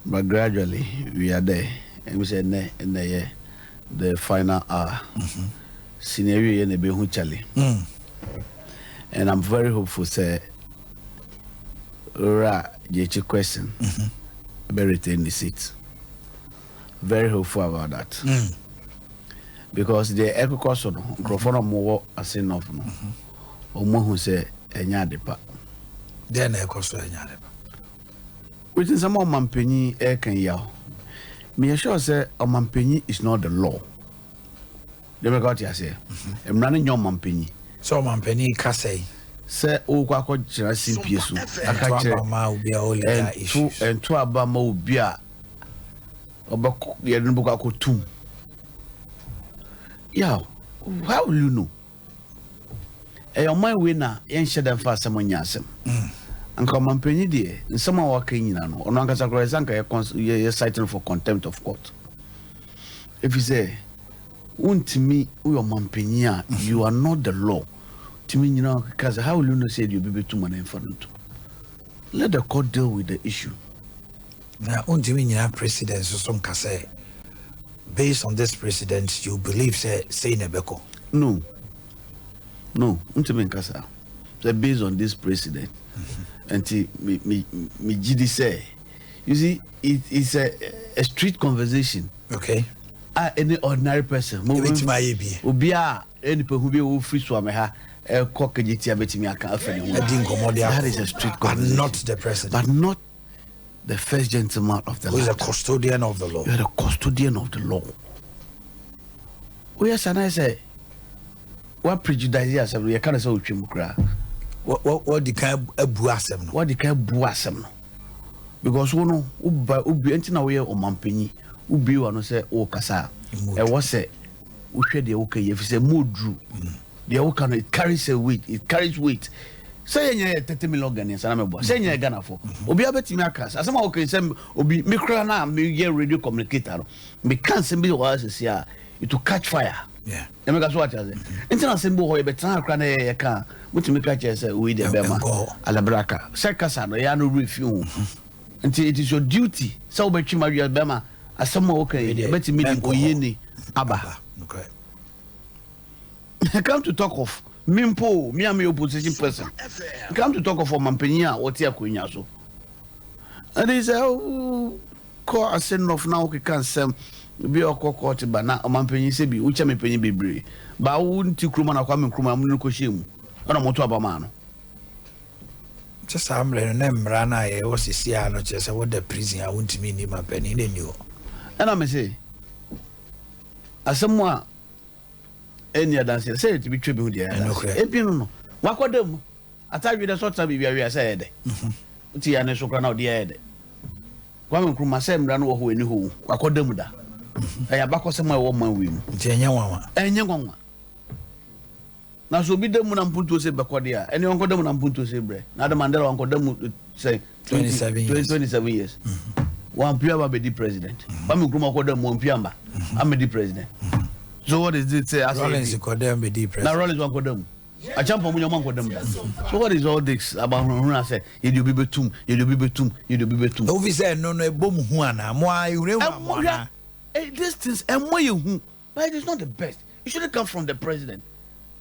But gradually we are there, and we said the final hour. Scenario in the Charlie. And I'm very hopeful, say, get your question. Retain the seat. Very hopeful about that. Because the echo cost of microphone more Assin of no. Or more who say, Enya depa. Then echo so Enya depa. Which is some more Mampeni air can yell. Me assure say, a Mampeni is not the law. They got you say, I'm running your Mampeni. So Mampeni Cassay. Say, oh, Quaco Jurassic Piesu. I catch a and two abamo beer. About the Edinburgh tomb. Yeah, how will you know? A my winner, yen shed them fast someone yasem. And come on, penny dear, and someone walking in on Uncas Agrazanka, citing for contempt of court. If you say, won't to me, your Mampenia, you are not the law. To me, you know, because how will you know say you'll be too many in front? Let the court deal with the issue. Now, on to me, president, so some can say, based on this precedent, you believe, say Nebeko? No. Unto me, Casa. Based on this precedent, and me GD say, you see, it's a street conversation. Okay. Any ordinary person, Ubia, any person who be free swameha, cockagity, betting me a cafe. That is a street conversation. But not the president. But not the first gentleman of the law. Who is a custodian of the law. You are the custodian of the law. Yes, and I say, what prejudice is you can't say what the kind of buasem? What the kind of buasem? Because one know, ubi entina we o mampeni, ubi wano say o kasa. E was say, we share the okay. If you say mudru, the okay it carries a weight. It carries weight. Say you 30 million Ghanaians, and I'm a boy. Say you Ghana for. Obi abeti me akas. As I'm okay, say obi me kra na me get radio communicator. Me can't say me was say it will catch fire. Yeah. You make us what I say. Until I say boy, you better kra na ye can. What you make catch say we the bema. Alabraka. Say kasa no ya no review. Until it is your duty. So betchi Maria bema. As some okay. Betchi me oyeni aba. Okay. I come to talk of Mimpo, me am opposition person. I come to talk of Mampenia or Tia Quinaso. And they say, oh, call a send of now, we can't send be a court, but now Mampeni Sebi, which I may penny be brave. But I wouldn't you crewman or come and crewman, Munukoshim, or a motor. Just I'm learning Rana, I was a Siano, just what the prison I want to mean him a penny in you. And I may say, as someone. Any other say to be tribute there. No. What could them? I tell you the sort of we are said. Tia and Socran out the head. One from my same run who any who. What could them da? I have back some my woman win. Genuine. And young one. Now so be them when I'm put to say Bacodia. Any uncle them when I'm put to say bread. Now the Mandela uncle them say 27 years. One Piamba be the president. One Gruma called them one Piamba. I'm the president. So what is it say? Rollins condemn be deep. Now Rollins one condemn. I jump on your man condemn. So what is all this about when I say you do be betum, you do be betum, you do be betum? Ovi say no boom huana. Moi you these things and more you but it is not the best. It shouldn't come from the president.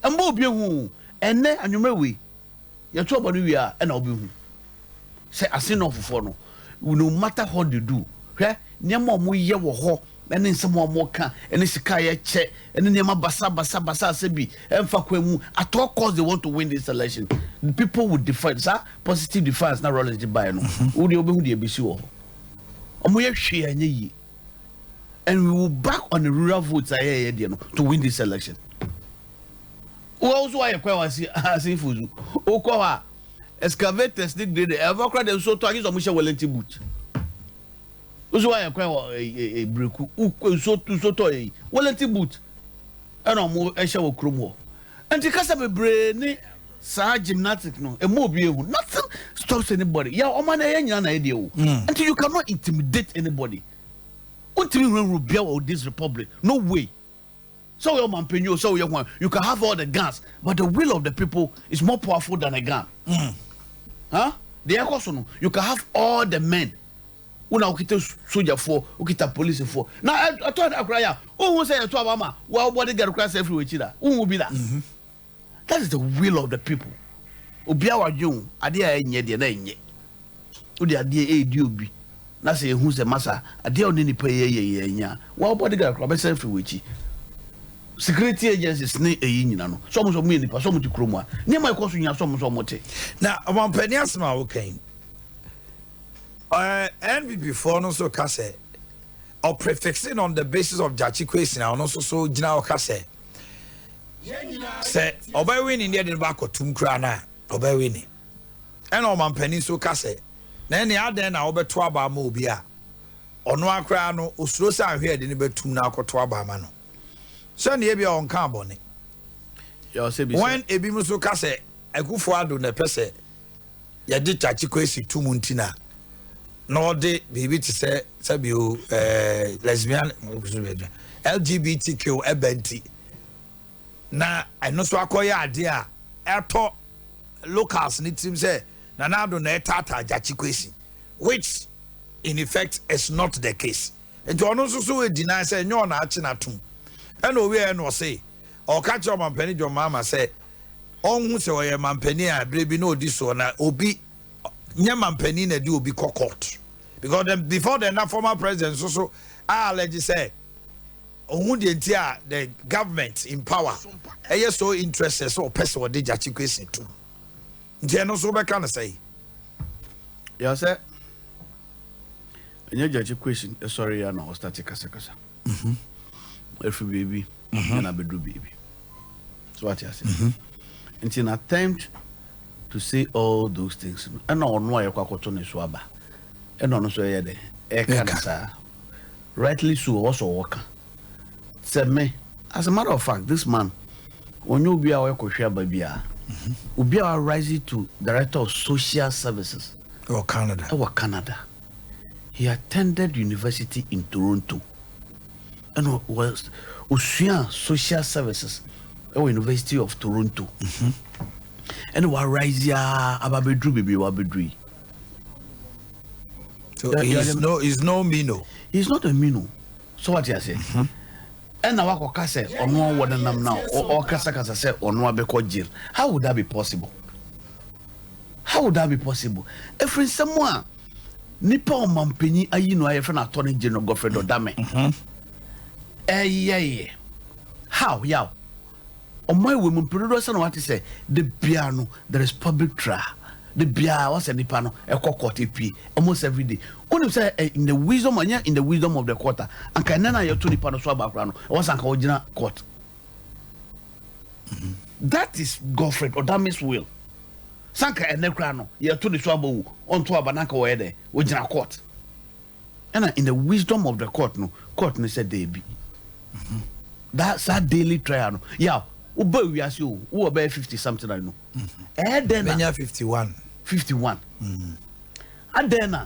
And more be who and then and you may we your trouble we are and I'll be who say Assin of for no. No matter what you do, okay? Nyama mo ye wo ho. And then someone more can and it's a kaya check and then basa sebi and fakwemu at all costs they want to win this election. The people would defend sir positive defense not rollers by no would you be the issue and we will back on the rural votes to win this election. Who also I see fuzu okoha excavators dig the ever cried them so to use a Michelle Wellington boot. That's why I call a break. So toy. Wellington boot. And I'm more a show chromo. And because of a brain, gymnastics, no, a mobile, nothing stops anybody. Yeah, I'm an idea. Until you cannot intimidate anybody. Until you rebel with this republic. No way. So your Mampeno, so your one, you can have all the guns, but the will of the people is more powerful than a gun. Huh? The Ecosono, you can have all the men. una ukita soldier for ukita police for now I thought akraya who say to abama wa bodyguard class everywhere chida who will be that that is the will of the people obia wadwon ade a enye de na enye odi ade e di obi na say hu say masa ade oni ni pa ye nya wa bodyguard class everywhere chi security agencies ne eyi nyina no so mo ni pa so mo ti kromo a ne mai ko so nya so mo te na omampani asma wo kan and before no so kase or prefixing on the basis of jachi question now no so gina o kase say obey win in the back otum kra na obey win and omampani so kase na ne aden na obeto aba ma obi a ono akra no osuro sa ahwe de ne betum na akoto aba ma no so na ebia on kan bone when ebi muso kase akufo ado na pese ya di jachi question tumuntina no de baby to say sabio lesbian LGBTQ ebenti na eno so akoya ade a eto locals ni tim say na do na etata jachi kwesi which in effect is not the case and ono so we deny say nyo na achi na tum and o we no say o ka cho mampani jo mama say onhu se o ye mampani a brebi na odi so na obi nya mampani na di obi court because them, before the former president so alleged say the government in power are so interested so person what they jachi question too ntia no so be kan say ya say enye jachi question sorry ya no start kasa every baby na bedu baby so what you say it's an attempt to say all those things and no ayekwakoto ne so aba and on so yede e rightly so also work said me as a matter of fact this man when you be our kohwe babia obi are rising to director of social services or Canada he attended university in Toronto and was Assin social services at University of Toronto and was rising ababedru baby wabedru. So he's no mino. He's not a mino. So what you say? And now what kase ono wona nam now or kasa say ono abeko jail. How would that be possible? How would that be possible? If someone nipa o mampeni ayi no aye na attorney general Godfrey Dodame. Yeah. How? Yeah. On my women producer what to say the piano there is public trial. The bia was a nipano a court almost every day. Only say in the wisdom of the quarter and can nana your 2 nipano so background was an original court. That is Godfrey Odame's will. Sanka and Necrano, your 2 swabo on to a banaka wede, original court. And in the wisdom of the court, no court said they be. That's a daily trial. Yeah. Ubo we ask you who about 50 something I know. And then 51. And then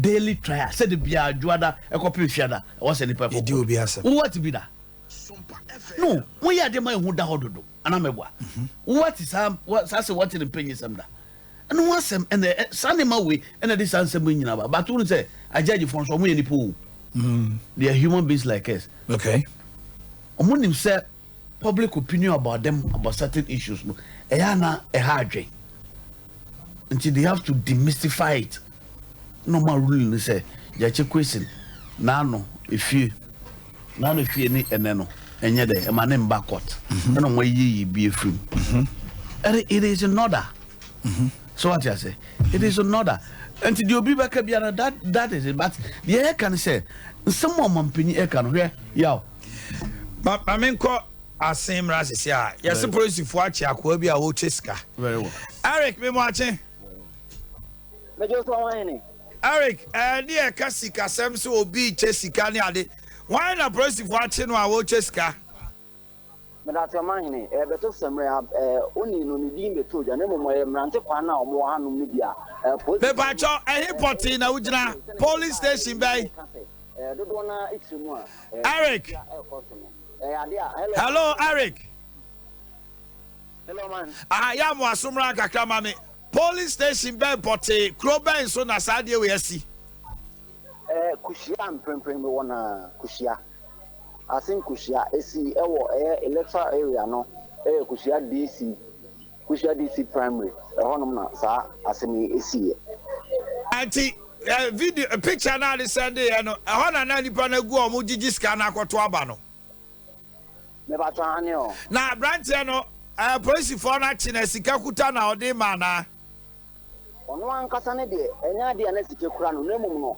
daily trial said the bia juada a copy of shada was any purpose. Do be as what be that? No, we are the man who da hodo. And I'm a what is what in the penny some da. And once and the Sunday my way and this answer meaning about but who say I judge from some way in the pool. They are human beings like us. Okay. Omunim say public opinion about them about certain issues no eyana a hard way until they have to demystify it. Normal ruling say jache question nano if you ni eneno enye de e manem backcourt no mo yi be free and it is another so what you say it is another until the obi baka biara that is it but the air can say someone mampini e can here yaw but I mean Assin Razis ya yes police for achi akwa bi a wo cheska very well Eric me mo achi me just one Eric dia kasika sem so obi chesika ni ade why na police for achi no a wo cheska me that your man ni beto semre oni no ni din beto ja na mo mrante kwa na o mo hanu ni bia me ba cho hipoti na ugina police station bay dodo na itrimu Eric hello Eric. Hello man. I am wasumra kakra mame. Police station be porte Kroben so na sadie we asi. kushia mprempren me wona kushia Assin kushia esi ewo electoral area no kushia DC primary honom na sa asemi esi anti video picture na de send no hona na nipa na gu omo gigi scan akoto aba no me ba twa ane o na branch no police for na chine sika kuta na ode ma na ono ankasa ne de enya de na sika kura no nemum no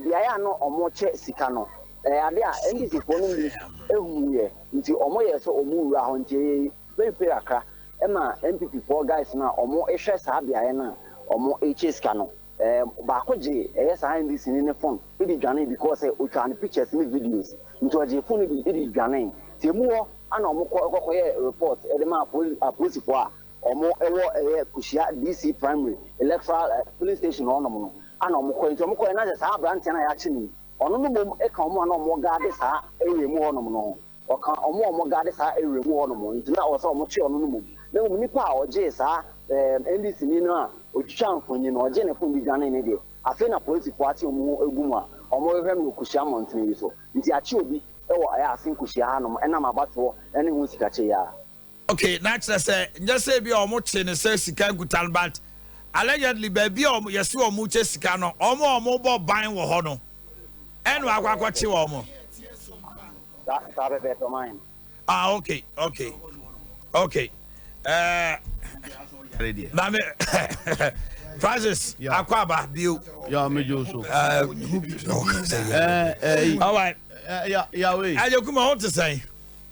biaya no omo che sika no ade a ndc fo no bi ehuye nti omo ye so omo wura ho nti very aka ema MPP 4 guys na omo ehwe sa biaya na omo sika no ba ko je sa ndc ni ne phone e dwane because o twa ne pictures ni videos nti o je phone bi e dwane ti mu ho ana omo ko ye report e de ma police fo a omo ewo kushia DC primary electoral police station on no ana omo ko nti omo ko na sa branch na ya chi ni ono no mom e kan omo na omo gaade sa ewe mu honom no o kan omo gaade sa ewe mu honom nti na o sa omo chi ono no mom na mom nipa a oje sa NDC ni no a otwitwa mfonyi no oje ne fon bi dwane ne de afi na police fo ati omo egum a omo hwem no kushia mountain yi so nti achi obi ewo Assin kushia hanom ena mabato ene hu sika che ya. Okay, naturally say just say be omo che ne say sika gutal but allegedly baby omo yesi omo che sika no omo bo ban wo ho no enu akwakwa che wo omo That be to mine. Okay. Na me Francis akwaba biu ya mejo so all right ya we ayo kuma hot to say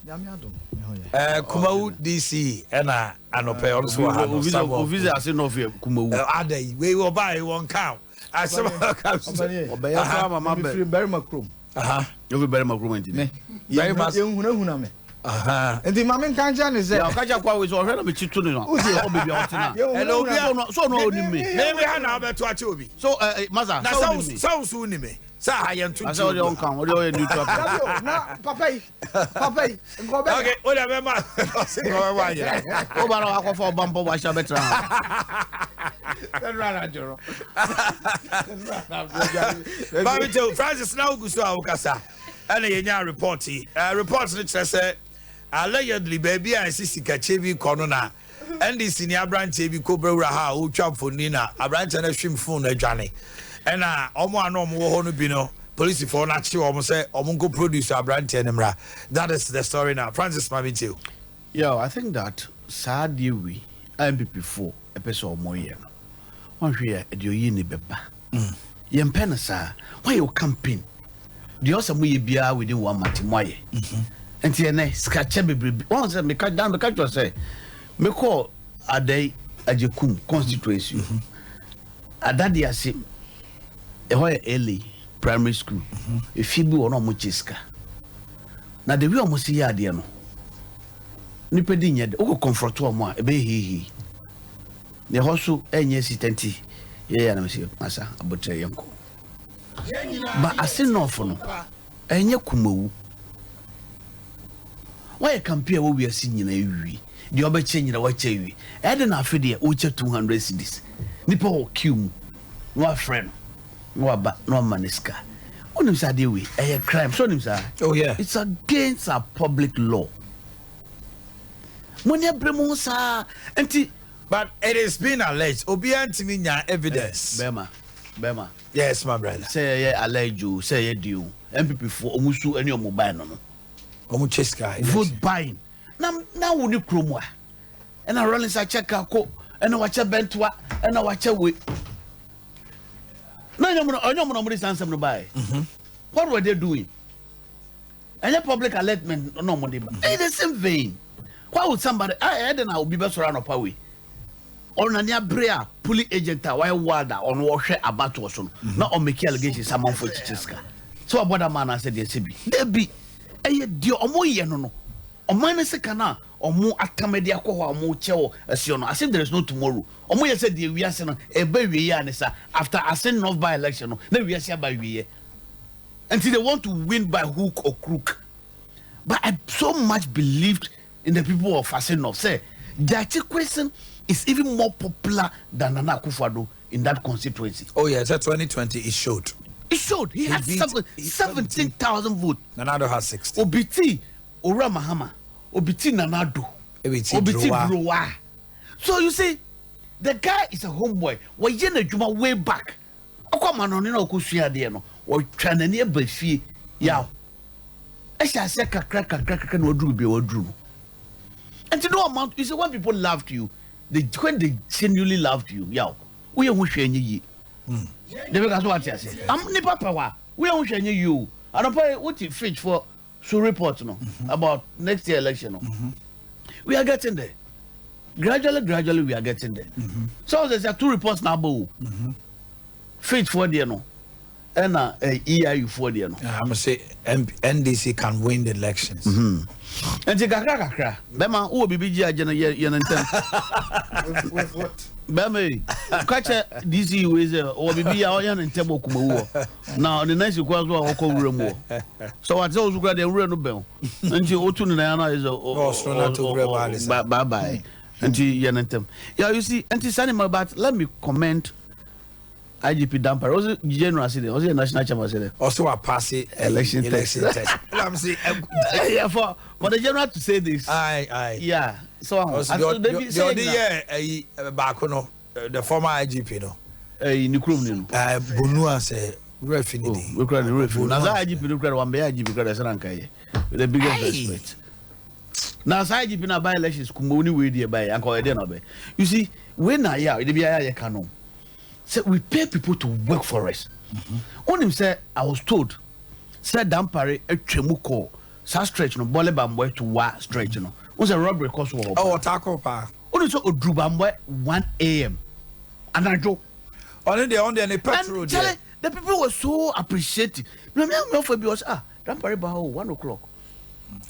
Kumawu DC ena anope also ha no o visa Assin of Kumawu adai we will buy one cow asem obey ya mama be very macrom you be very macrom nti very much huna me enti mama kanja ne say ya kaja kwa we so hwe na me chitu ni no o baby o tina hello so no oni me maybe ha na beto ache obi so maza so ni me sa ha yentu asa o de on kan o de neutral na papa ngo be okay o de be ma go wa ya o ba na akofo obampo wa sha betra rara joro Baby Joe Francis now go so awukasa ana yenya report ni say allegedly baby a sisika chebi kono na NDC ni abranche bi kobrawura ha o twa phone na abranche na hwim phone na dwane ena omo ano omo ho no bi no police for na chi omo say omo go produce abranche ne mra. That is the story now. Francis Mabitio. Yeah, I think that sad we MPP4 episode omo ye no one hwe e de oyi ni beba ye mpena sa why you campaign the also mo ye bia within 1 month mo ye enti ene skache bebre one say me catch down the catch say me call adai ajekum constituency adadi ase e ho early primary school if you be one of chiska na the way omo si ya ade no ni pedi nyede o ko comfort omo a e be hihi ne hoso enye assistant ye na me si masa abotre yanko ba Assin of no enye Kumawu why campaign wo wi asi nyina ewi de obeche nyina wache ewi e de na afede o che 200 cedis nipa o queue no friend no ba no maniska onim sa de we e crime so onim sa Oh yeah, it's against our public law money bremo sa enti but it is been alleged obi antimi nya evidence. Bema Yes my brother. say ye allejo say ye dio MPP4 omusu eni omobile no Omo cheska vote buying na wo ni kromo a na Rollins a check ako na wache bentwa na wache we na onyomo no stand no buy what were they doing any public alertment no mo dey in the same vein why would somebody I na obi be soro no pawe on na brea police agent a why wada on wo hwe abato so na o make allegations among for chicheska so aboda man na said dey sebi debi eye dio omo ye no oman ne seka na omo atamede akoho omo chewo asio no as if there is no tomorrow omo ye said dey wiase no e ba wiye anisa after Assin of by election no na wiase ba wiye until they want to win by hook or crook. But I so much believed in the people of Assin of say that question is even more popular than Nana Akufo-Addo in that constituency. Oh yeah, that 2020 it showed. It showed he had 17,000 votes. Nanado has 60. Obiti Ora Mahama. Obiti Nanado. Obiti Droa. So you see, the guy is a homeboy. Why Jena Juma way back? Okwamano no kusuya de no. Or trying near Befi. Yaw. I shall say crack no drew be or drew. And to no amount, you see, when people loved you, when they genuinely loved you, yaw. We are wishing ye. That's what I say. I'm Nipa Power. We are wishing you. I don't pay what you fetch for so report no about next year election. No. We are getting there. Gradually we are getting there. So there's 2 reports now. Fetch for the no. And EIU for the no. I'm gonna say NDC can win the elections. And the kakra. Bema who be BG agenda With what? Bema catch DC is or be yan and table kumo. Now the next request was Oko Remo. So I told you the real bell. And you Otun Nana is bye bye. And Yanentem. Yeah, you see, anti-Sanima, but let me comment IGP Damper. Was it general city? Was it national chamber? Also, a passing election test. I'm saying, yeah, for the general to say this. Aye. Yeah. So, the former IGP, no. Nikrum, Bonua say, refinity. We cried the refuge. Now, IGP, look at one IGP because Rankai, with the biggest respect. Now, IGP na by elections, Kumuni way there by Uncle Edenobe. You see, when I are, it be a canon. So we pay people to work for us. On him said, I was told, said Dampare a Chemuko, sa stretch no Bole Bambwe to wa stretch no. Was a robbery cost of taco pa. Only so Drubambwe 1 a.m. And I joke. Only the petrol. The people were so appreciative. No, for because Dampare Bao 1 o'clock.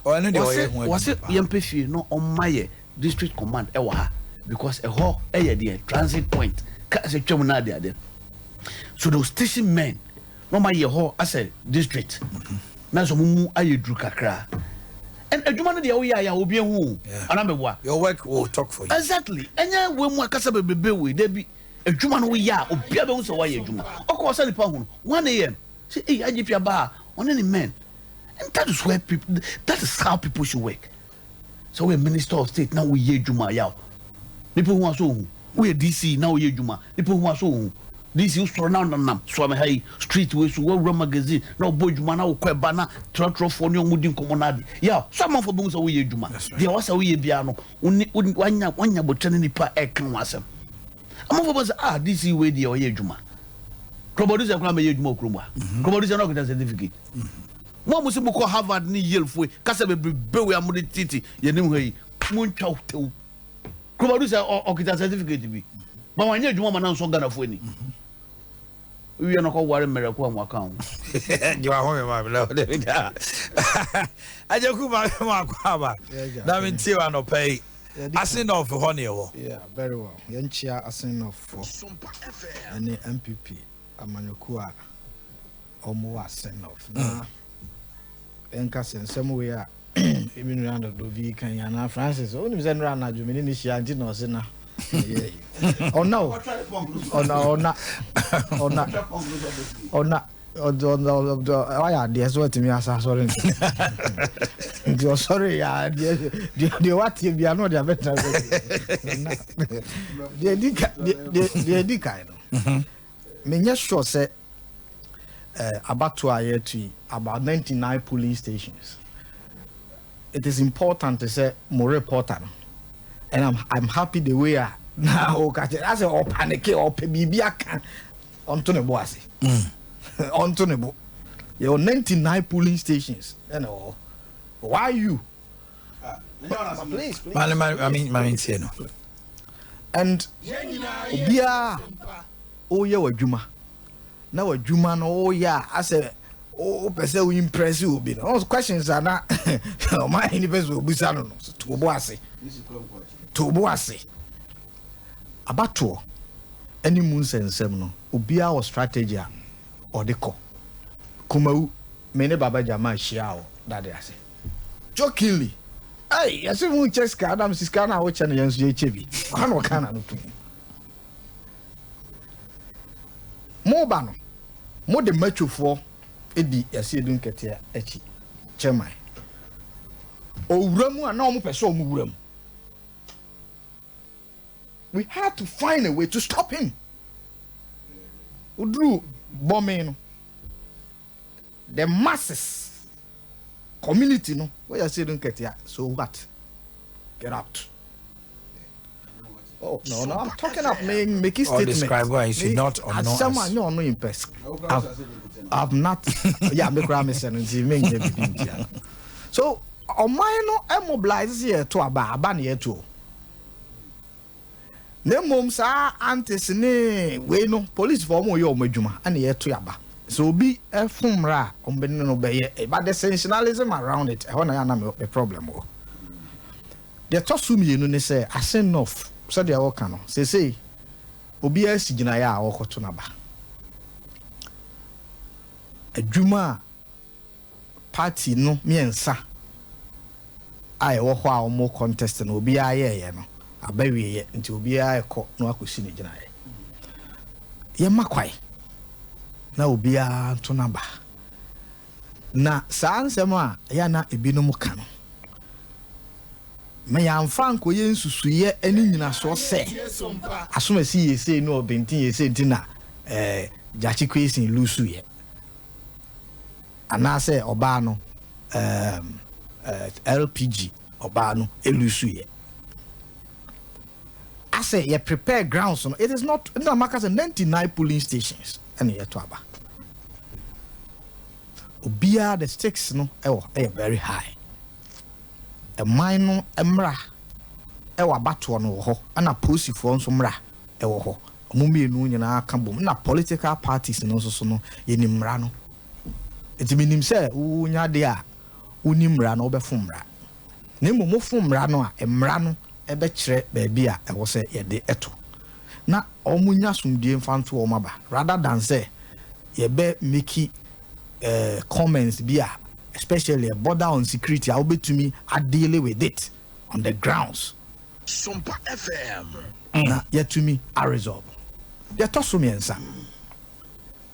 Was it Yampefi no on my district command ewa because a whole transit point. So those station men, no my year as a district. Now so mumu aye drew kakra. And a woman the way will be a woo. And your work will talk for you. Exactly. And yeah, when one casabe be there be a woman we ya or be able to why juma. Of course, 1 a.m. See, IGP bar on any men. And that is where people, that is how people should work. So we're Minister of State, now we hear Juma Yao. People who are so, we're DC, now we hear Juma. People who are so, DC who surround them, Swami High, Street Ways, World Magazine, now Boy Juma, now Quebana, Trotro for New Mudim Comonadi. Yeah, some of them are we hear Juma. There was a wee piano, one year, but turning the pa air can was him. Among us, DC way the Oye Juma. Probably a crime, Juma Kruma. Probably an organized certificate. Mo musimu ko Harvard ni Yale foi kasa be we amudi titi ye nim hoyi mun twa tew ko do say okita certificate bi ma wanye adwuma ma na so Ghana foi ni we no ko ware miracle am account you are home ma bla ajaku ma akwa ba na me tie wa no pay Assin of honey wo yeah very well yenchia Assin of SOMPA and MPP amanyoku a omo Assin of na enka sensem we a even round of dovi kan yana Francis oni se nra na dwumini ni hia nti no se na ona why dey so timi asa sorry nti sorry ya dey what you be no dey better dey di kind me nya sure say about 2 years to about 99 polling stations. It is important to say more reporter, and I'm happy the way I now I say or panic or bibia can onto the bossy onto the book. Your 99 polling stations, you know. Why you? Please. I mean, say no. And Bia, oh yeah, what Juma. Now a Juma, oh yeah, I said, oh, person will impress you. All questions are not my universe will be to Boase. To Boase. About 2 any moons and seminal, Ubia or strategy or the call. Kumau, many Baba Jama Shiao, that I say. Jokingly, hey, I said, we just got Adam Siskana, which and Jans JCB. One can I do Mobano. mo de macho for edi yase dun ketea echi chairman owuramu ana omo pese omo wuram. We had to find a way to stop him. Udru bombing the masses community no where you say don't get here, so what? Get out. Oh no, I'm talking of making statements. Describe why you should not or not. Someone no impressed. I've not. Yeah, make Ramison so on my no mobilize here to aba near to. Ne mom sa antes ne we no police for mo yo madwuma and ye to aba. So be a fumra on be no be but the sensationalism around it e na ya na me problem o. The tosu mi no ne say Assin enough so they all can say obi asigina ya awokoto na ba. Adwuma party no miensa ai wo ho a mo contest no obi aye no abawie ye nti obi ayeko no akosi ne gina ye makwai na obi a to na ba na saa nsɛm a ya na ebinom ka no me ya mfa nko ye nsusuye ani nyina so sɛ asomasi ye sei no obenti ye sei ntina jachi kwesin lusu ye anase oba no LPG oba no elusu ye I say you prepare grounds no it is not no markers 99 polling stations and yet to aba obia the stakes no very high a mine emra bato no ho ana posifo nso mra ho omumienu nyina aka bom na political parties no so no yenimra no etiminim se unya de a unimra no obefumra na mmom fumra no a emra no ebe kire baabi a ewo se yede eto na omunya sumdie mfanto o maba rather than say ye be make comments be especially a border on security I will be to me I deal with it on the grounds SOMPA FM na yet to me I resolve ya toso me ensa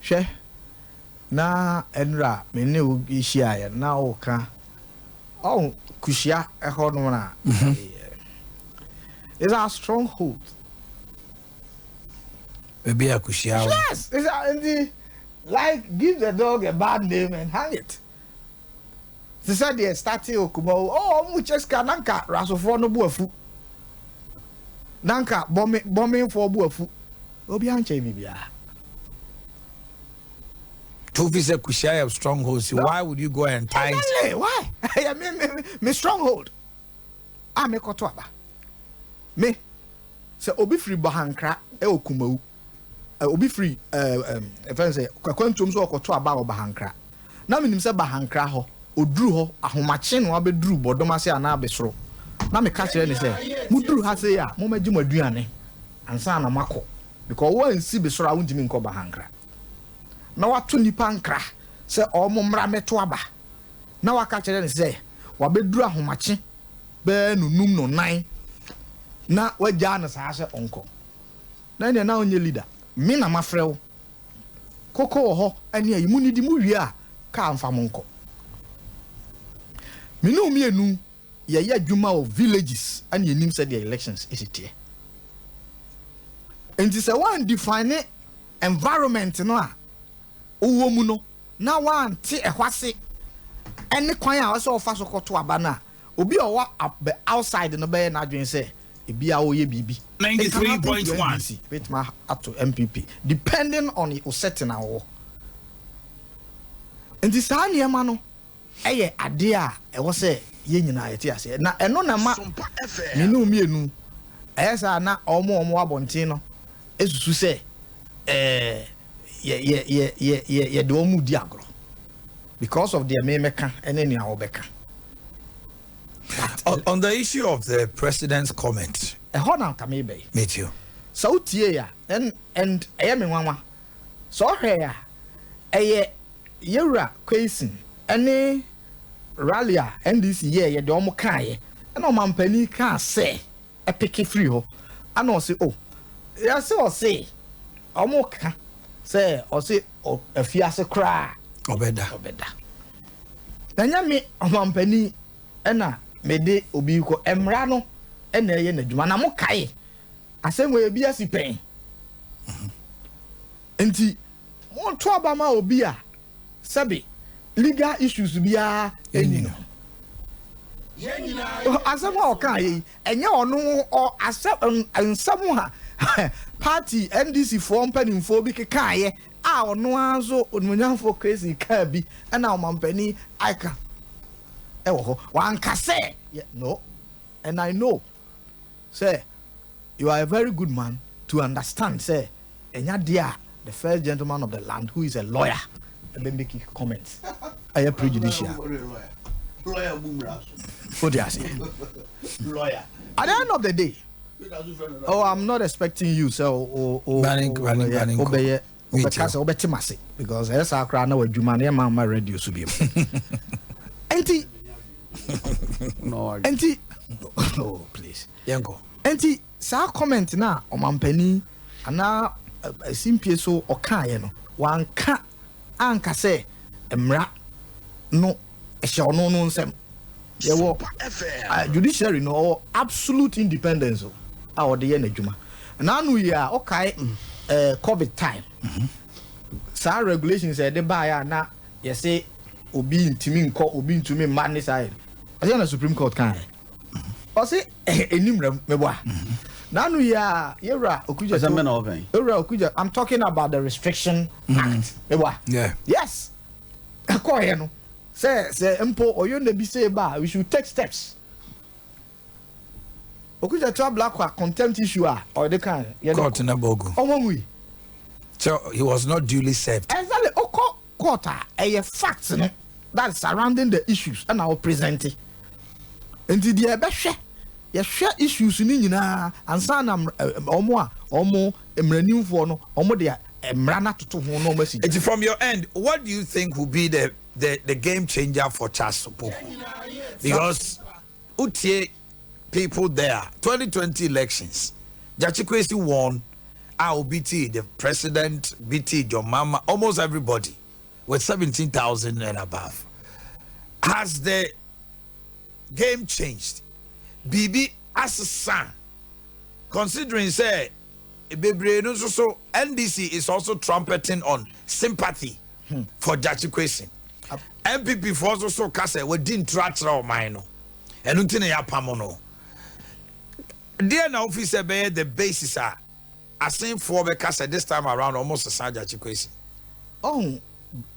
hwe na enra me ne o ihia ya na o ka oh kushia eho no na is our stronghold maybe a kushia yes is like give the dog a bad name and hang it. They said they started okumo oh mucheska nanka rasofo no buafu nanka bombing for buafu obi anche bibia to visit kushia stronghold so why would you go and tie why I mean me stronghold me koto aba me se obi free bahankra okumo obi free if I say kwantum so okoto aba bahankra na minim se bahankra ho oduru ho ahomache no abeduru bodom ase ana abesoro na me ka kire ne se muduru ha se ya mo magi maduane ansa na mako because one si besoro awuntimi nko bahankra na watu nipa nkra se omo mra meto aba na waka kire ne se wabeduru ahomache be nunum no nan na wagya na sa se onko na ne na onye leader me na mafrew koko ho ane ayi munidi mu wi a ka amfa monko minu mienu ye adwuma of villages and yenim said the elections is it here and this one define environment no a owo mu no na wan te ehwase ene kwan a so ofa so koto aba na obi owa outside no be na adwen say ebi a oye bibi 93.1 with my up to MPP depending on the setting awo and this aniema no eye ade a ewo se ye nyina yete ase na eno na ma minu mienu esa na omo abontin no esusu se ye do mu di agro because of their memeka eneni a obeka. On the issue of the president's comment me too so tie ya and me nwanwa so hwe ya yewura kwesin ene rallia NDC ye de omo kaaye na omampani ka se epeke free ho ana o se oh ya se o se omo ka se o se afiase kra obeda nanya me omampani ena mede obi ko emra no ena ye na dwuma na mo kai asemwe bi asipen enti mo to abama obi a sabi legal issues bia enino asem o kai enye ono o asem nsam ha party NDC for mpanimfo bi kekaaye a ono azo onmunyanfo crazy ka bi na omampani ika ewo ho wanka say no, and I know say you are a very good man to understand say enya dia the first gentleman of the land who is a lawyer and then make comments are prejudicial lawyer bumra what do you say lawyer at the end of the day. Oh, I'm not expecting you, so obey because as I cry now, you man, my radio to be. Auntie, no, auntie, oh, please, Yanko, auntie, sa comment now on my penny, and now a simple so or can one cat anka say, emra no, a shall no nonsense. There were judiciary no absolute independence. Our the enejuma. Now we are okay. COVID time. Some regulations say the buyer na you say obi intimi nko obi intimi man side. I say na Supreme Court can. I say enimrem meboa. Now we are era okuja. Era okuja. I'm talking about the Restriction Act. Meboa. Yeah. Yes. Akoye no. Say empo oyo na bi say ba we should take steps. Okuja to black contempt issue or the kind court na bogu. So he was not duly served. Exactly. Court a facts no that surrounding the issues and our presenting. Until the ebehwe ye share issues ni nyina ansa na omo emranimfo no omo de emra na toto ho no message. From your end, what do you think will be the game changer for Charles Sopo? Because utie people there 2020 elections Jachikwesi won BT the president BT your mama almost everybody with 17,000 and above. Has the game changed? BB Assin considering say so NDC is also trumpeting on sympathy for Jachikwesi. MPP for also kase we didn't trust our mind and untine ya pamono. Dear now officer be the basis are Assin for because this time around almost a Saja Chikwesi. Oh,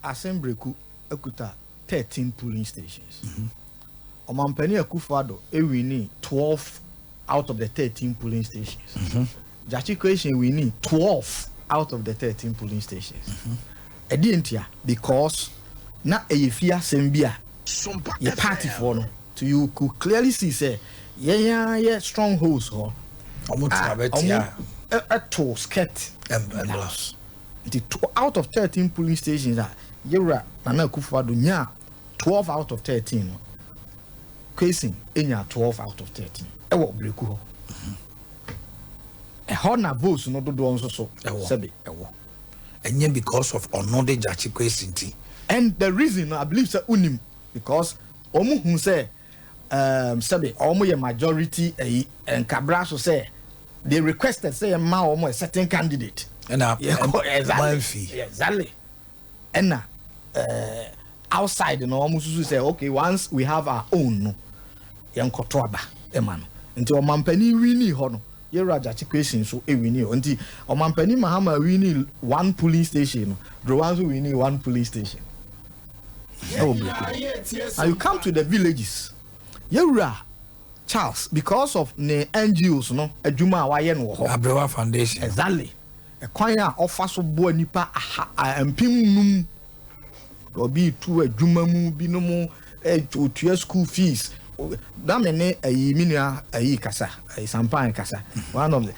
Assin Breku Ekuta 13 polling stations. Omampani Akufo-Addo we need 12 out of the 13 polling stations. Jachikwesi we need 12 out of the 13 polling stations. Edientia because na eyefia sembia SOMPA your party for no to you could clearly see say yeah strongholds ho a to skirt and blouse. Out of 13 polling stations yera Nana Akufo-Addo nya 12 out of 13 Kwesi enya 12 out of 13 e wo breku ho e ho na votes no do nso so sebe e wo and because of onode Jachikwesi. And the reason I believe say unim because omu hu say sabi omu ye majority and Cabra so say they requested say ma omu a certain candidate and exactly and outside no omu so say okay once we have our own no yankoto aba e ma no nti omampani wini ho no yera Jachikwesi so e wini ho nti omampani Mahama wini one police station no Drowanzo wini one police station. Now you come to the villages. Yura Charles, because of the NGOs, no, a Juma Wayen Abrewa Foundation. Exactly. A choir offers so boy nipa and pim or be to a Juma be no more to your school fees. Damene a minia a casa, a Sampan casa. One of the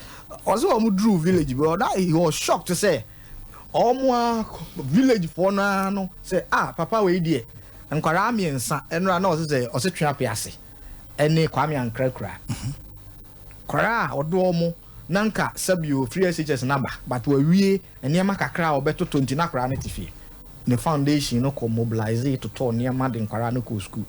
also Mudru village, but that he was shocked to say. Omwa village for na no say papa we die nkwara amiensa enra na o say twa piase ene kwame ankrakra kwara odo omo nanka sabio free SHS number but we nneɛma kakra obeto 20 na kra na tifi the foundation no ko mobilize to turn nneɛma de nkwara no ko school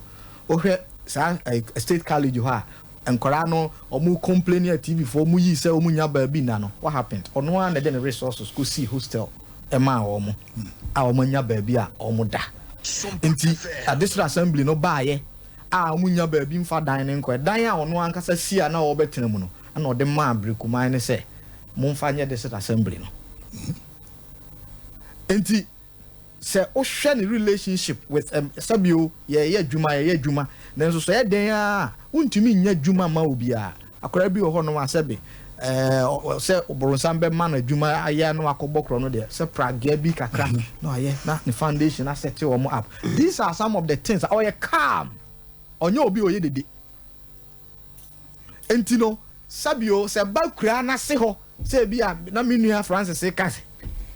ohwe sa state college ho a nkwara no omu complain at TV for omu yi say omu nya ba bi na no what happened ono an the resources go see hostel ema omu a omu nya ba bi a omu da nti at this assembly no baaye a omu nya ba bi mfa dan ne nkwa dan a ono ankasa si a na obetena mu no na ode ma abrekumai ne say momfa nye this assembly no nti say o hwe ne relationship with sabio ye adwuma nanso so ye den a untumi nya adwuma ma obi a akora bi ho no asebe say oboronsam be man adwuma aye no akobokro no de say pragia bi kakra no aye na the foundation asset o mo up. These are some of the things o ye calm onye obi oye dede enti no sabio say ba kura na se ho say bi a na menua Francis e kase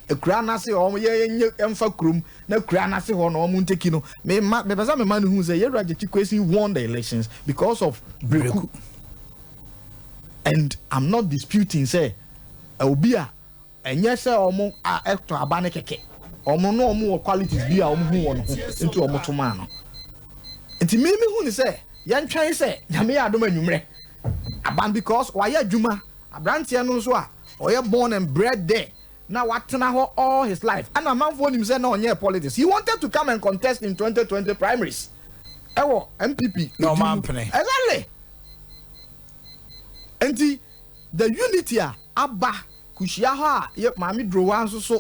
ekura na se o ye emfa krum na kura na se ho no mo nteki no me pesa me man who say Yedra Chikwesi won the elections because of Breku. And I'm not disputing say obi a enye say omo to abane keke omo no omo qualities bi a omo hu won ho into omo to man no enti me hu ni say yan twan say nyame ya adom anwumre aban because why adwuma abrantie no so a oye born and bred there. Now watena ho all his life. And a man for him said no on politics. He wanted to come and contest in 2020 primaries. Ewo MPP. No man penny. Exactly. And the unity abba kushia ha ye mami drowa so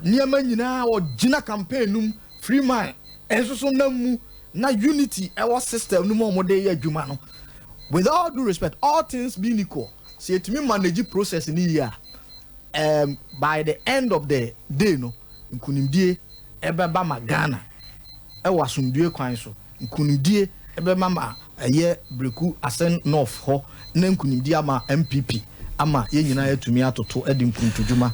niema nyina o gina campaign num free mind enso so namu na unity ewo system num omode ye adwuma no. With all due respect, all things being equal, see it me manage process in here. By the end of the day no nkunimdie ebeba magana e wasumdue kwan so nkunimdie ebeba ma eye Breku Assin North ho na nkunimdie ama MPP ama ye nyina yatumi atoto edi mpuntudwuma